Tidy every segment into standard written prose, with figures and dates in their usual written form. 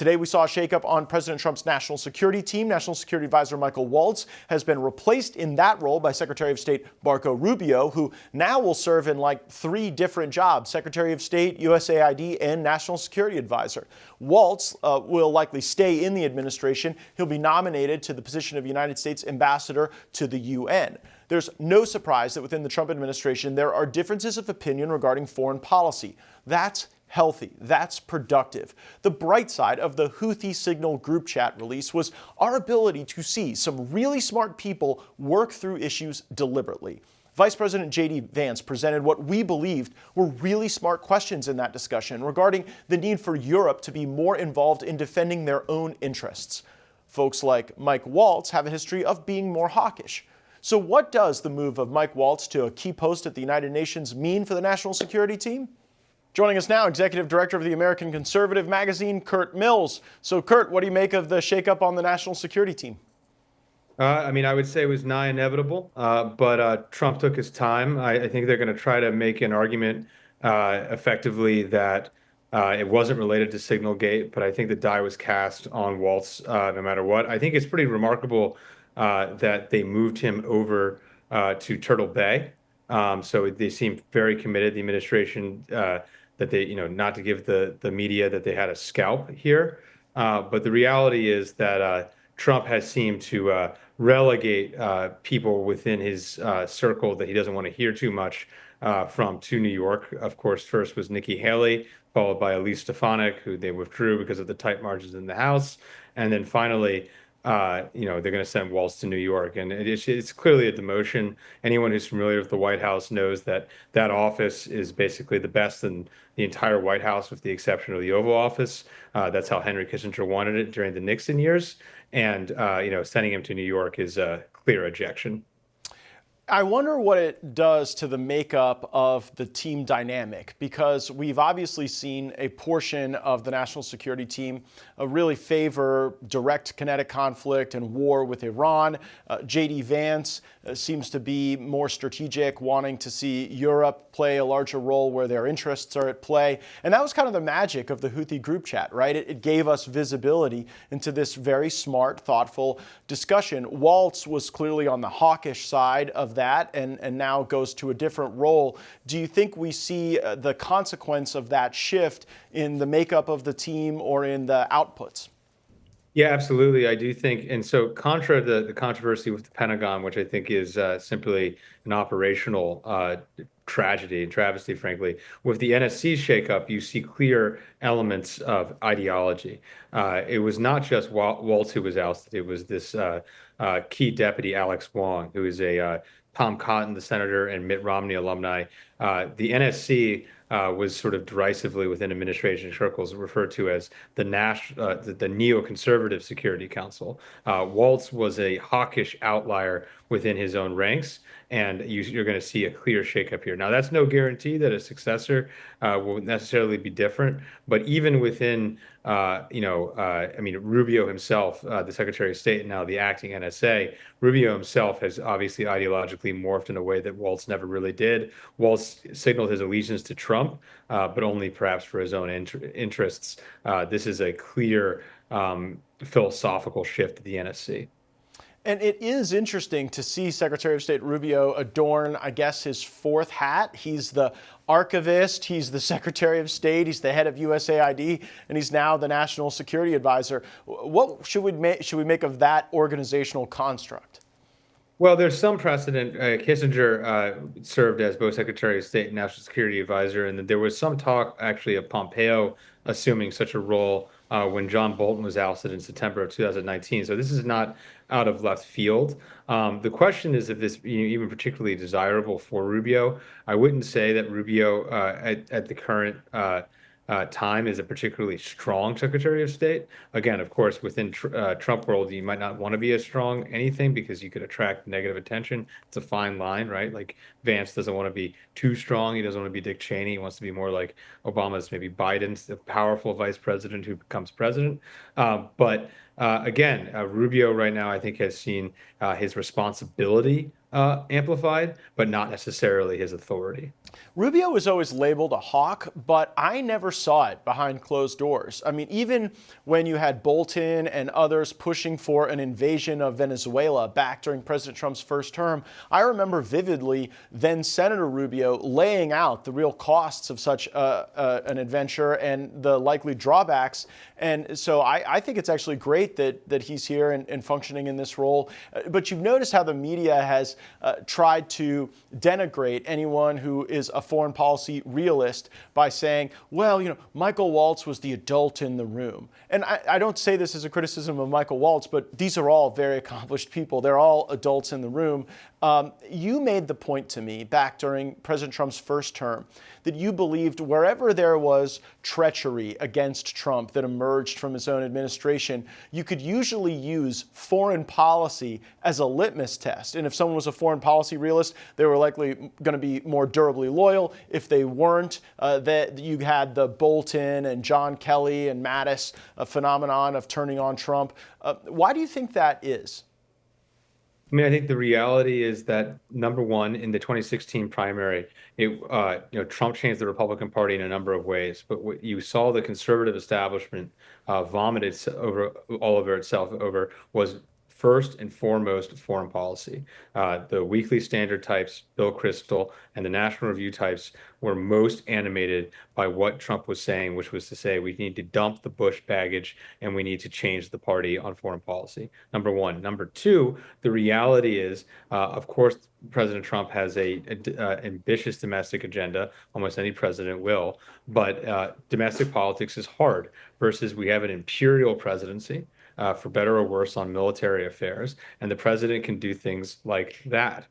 Today, we saw a shakeup on President Trump's national security team. National Security Advisor Michael Waltz has been replaced in that role by Secretary of State Marco Rubio, who now will serve in like 3 different jobs: Secretary of State, USAID, and National Security Advisor. Waltz will likely stay in the administration. He'll be nominated to the position of United States Ambassador to the UN. There's no surprise that within the Trump administration, there are differences of opinion regarding foreign policy. That's healthy. That's productive. The bright side of the Houthi Signal group chat release was our ability to see some really smart people work through issues deliberately. Vice President J.D. Vance presented what we believed were really smart questions in that discussion regarding the need for Europe to be more involved in defending their own interests. Folks like Mike Waltz have a history of being more hawkish. So what does the move of Mike Waltz to a key post at the United Nations mean for the national security team? Joining us now, Executive Director of the American Conservative magazine, Curt Mills. So, Curt, what do you make of the shakeup on the national security team? I would say it was nigh inevitable, but Trump took his time. I think they're going to try to make an argument effectively that it wasn't related to Signalgate, but I think the die was cast on Waltz no matter what. I think it's pretty remarkable that they moved him over to Turtle Bay. So they seem very committed, the administration, that they, not to give the media that they had a scalp here. But the reality is that Trump has seemed to relegate people within his circle that he doesn't want to hear too much from to New York. Of course, first was Nikki Haley, followed by Elise Stefanik, who they withdrew because of the tight margins in the House. And then finally, they're going to send Waltz to New York. And it's clearly a demotion. Anyone who's familiar with the White House knows that that office is basically the best in the entire White House, with the exception of the Oval Office. That's how Henry Kissinger wanted it during the Nixon years. And, sending him to New York is a clear ejection. I wonder what it does to the makeup of the team dynamic, because we've obviously seen a portion of the national security team really favor direct kinetic conflict and war with Iran. J.D. Vance seems to be more strategic, wanting to see Europe play a larger role where their interests are at play. And that was kind of the magic of the Houthi group chat, right? It gave us visibility into this very smart, thoughtful discussion. Waltz was clearly on the hawkish side of that and now goes to a different role. Do you think we see the consequence of that shift in the makeup of the team or in the outputs? Yeah, absolutely. I do think. And so contra the controversy with the Pentagon, which I think is simply an operational tragedy and travesty, frankly, with the NSC shakeup, you see clear elements of ideology. It was not just Waltz who was ousted. It was this key deputy, Alex Wong, who is a Tom Cotton, the senator, and Mitt Romney alumni. The NSC was sort of derisively within administration circles referred to as the neoconservative Security Council. Waltz was a hawkish outlier within his own ranks, and you're going to see a clear shakeup here. Now, that's no guarantee that a successor will necessarily be different, but even within, Rubio himself, the Secretary of State, and now the acting NSA, Rubio himself has obviously ideologically morphed in a way that Waltz never really did. Waltz signaled his allegiance to Trump, but only perhaps for his own interests. This is a clear philosophical shift at the NSC. And it is interesting to see Secretary of State Rubio adorn, I guess, his 4th hat. He's the archivist, he's the Secretary of State, he's the head of USAID, and he's now the National Security Advisor. What should we make of that organizational construct? Well, there's some precedent. Kissinger served as both Secretary of State and National Security Advisor, and there was some talk actually of Pompeo assuming such a role when John Bolton was ousted in September of 2019. So this is not out of left field. The question is if this even particularly desirable for Rubio. I wouldn't say that Rubio at the current time is a particularly strong Secretary of State. Again, of course, within Trump world, you might not want to be as strong anything because you could attract negative attention. It's a fine line, right? Like Vance doesn't want to be too strong. He doesn't want to be Dick Cheney. He wants to be more like Obama's, maybe Biden's, the powerful vice president who becomes president. Again, Rubio right now, I think, has seen his responsibility amplified, but not necessarily his authority. Rubio was always labeled a hawk, but I never saw it behind closed doors. I mean, even when you had Bolton and others pushing for an invasion of Venezuela back during President Trump's first term, I remember vividly then Senator Rubio laying out the real costs of such an adventure and the likely drawbacks. And so I think it's actually great that he's here and functioning in this role. But you've noticed how the media has tried to denigrate anyone who is a foreign policy realist by saying, well, Michael Waltz was the adult in the room. And I don't say this as a criticism of Michael Waltz, but these are all very accomplished people. They're all adults in the room. You made the point to me back during President Trump's first term that you believed wherever there was treachery against Trump that emerged from his own administration, you could usually use foreign policy as a litmus test. And if someone was a foreign policy realist, they were likely going to be more durably loyal. If they weren't, that you had the Bolton and John Kelly and Mattis phenomenon of turning on Trump. Why do you think that is? I mean, I think the reality is that number one, in the 2016 primary, Trump changed the Republican Party in a number of ways. But what you saw the conservative establishment vomited all over itself over was first and foremost foreign policy. The Weekly Standard types, Bill Kristol, and the National Review types were most animated by what Trump was saying, which was to say we need to dump the Bush baggage and we need to change the party on foreign policy. Number one. Number two, the reality is, of course, President Trump has a ambitious domestic agenda. Almost any president will, but domestic politics is hard versus we have an imperial presidency. For better or worse, on military affairs. And the president can do things like that.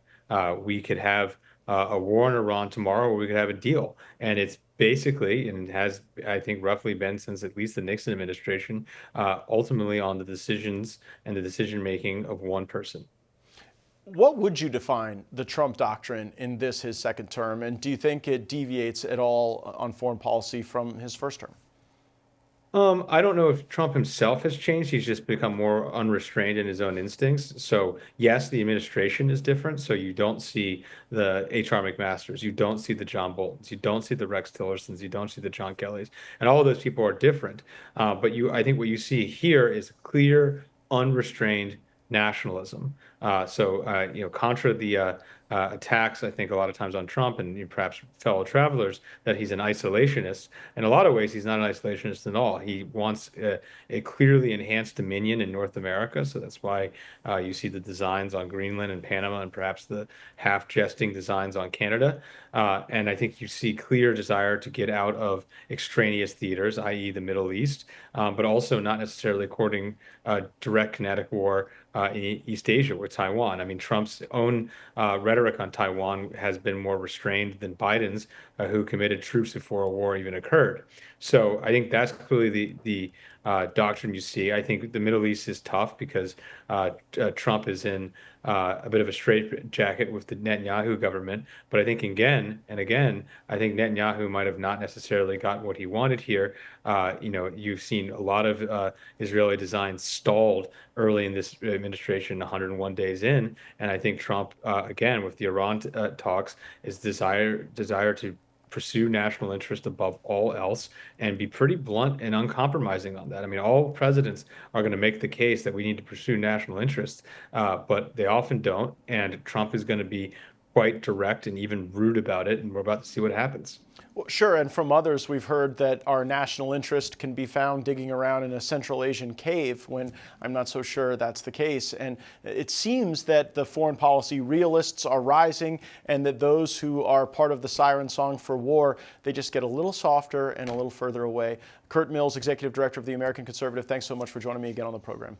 We could have a war in Iran tomorrow, or we could have a deal. And it's basically, and has, I think, roughly been since at least the Nixon administration, ultimately on the decisions and the decision-making of one person. What would you define the Trump doctrine in his second term? And do you think it deviates at all on foreign policy from his first term? I don't know if Trump himself has changed. He's just become more unrestrained in his own instincts. So yes, the administration is different. So you don't see the H.R. McMasters, you don't see the John Boltons, you don't see the Rex Tillersons, you don't see the John Kellys, and all of those people are different. But I think what you see here is clear, unrestrained nationalism. Contra the attacks, I think, a lot of times on Trump and perhaps fellow travelers, that he's an isolationist. In a lot of ways, he's not an isolationist at all. He wants a clearly enhanced dominion in North America. So that's why you see the designs on Greenland and Panama and perhaps the half-jesting designs on Canada. And I think you see clear desire to get out of extraneous theaters, i.e. the Middle East, but also not necessarily courting direct kinetic war in East Asia with Taiwan. I mean, Trump's own rhetoric on Taiwan has been more restrained than Biden's, who committed troops before a war even occurred. So I think that's clearly the doctrine you see. I think the Middle East is tough because Trump is in a bit of a straitjacket with the Netanyahu government. But I think again and again, I think Netanyahu might have not necessarily gotten what he wanted here. You've seen a lot of Israeli designs stalled early in this administration, 101 days in. And I think Trump, again, with the Iran talks, is desire to pursue national interest above all else and be pretty blunt and uncompromising on that. I mean, all presidents are going to make the case that we need to pursue national interests, but they often don't. And Trump is going to be quite direct and even rude about it. And we're about to see what happens. Well, sure. And from others, we've heard that our national interest can be found digging around in a Central Asian cave, when I'm not so sure that's the case. And it seems that the foreign policy realists are rising, and that those who are part of the siren song for war, they just get a little softer and a little further away. Curt Mills, Executive Director of the American Conservative, thanks so much for joining me again on the program.